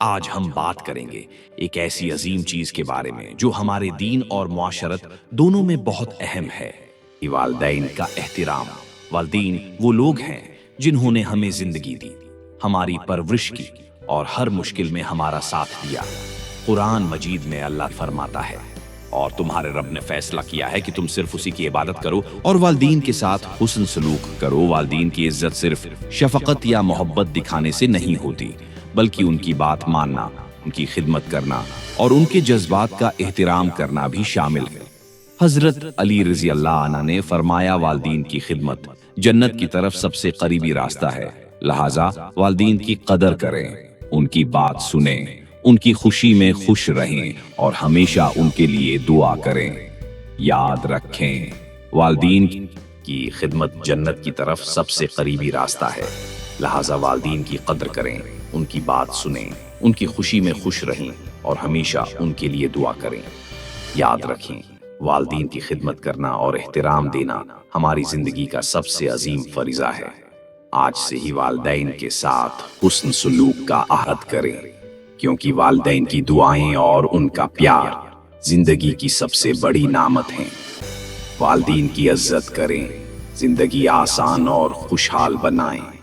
آج ہم بات کریں گے ایک ایسی عظیم چیز کے بارے میں جو ہمارے دین اور معاشرت دونوں میں بہت اہم ہے، والدین کا احترام۔ والدین وہ لوگ ہیں جنہوں نے ہمیں زندگی دی، ہماری پرورش کی اور ہر مشکل میں ہمارا ساتھ دیا۔ قرآن مجید میں اللہ فرماتا ہے، اور تمہارے رب نے فیصلہ کیا ہے کہ تم صرف اسی کی عبادت کرو اور والدین کے ساتھ حسن سلوک کرو۔ والدین کی عزت صرف شفقت یا محبت دکھانے سے نہیں ہوتی، بلکہ ان کی بات ماننا، ان کی خدمت کرنا اور ان کے جذبات کا احترام کرنا بھی شامل ہے۔ حضرت علی رضی اللہ عنہ نے فرمایا، والدین کی خدمت جنت کی طرف سب سے قریبی راستہ ہے، لہٰذا والدین کی قدر کریں، ان کی بات سنیں، ان کی خوشی میں خوش رہیں اور ہمیشہ ان کے لیے دعا کریں۔ یاد رکھیں، والدین کی خدمت جنت کی طرف سب سے قریبی راستہ ہے، لہٰذا والدین کی قدر کریں، ان کی بات سنیں، ان کی خوشی میں خوش رہیں اور ہمیشہ ان کے لیے دعا کریں۔ یاد رکھیں، والدین کی خدمت کرنا اور احترام دینا ہماری زندگی کا سب سے عظیم فریضہ ہے۔ آج سے ہی والدین کے ساتھ حسن سلوک کا عہد کریں، کیونکہ والدین کی دعائیں اور ان کا پیار زندگی کی سب سے بڑی نعمت ہیں۔ والدین کی عزت کریں، زندگی آسان اور خوشحال بنائیں۔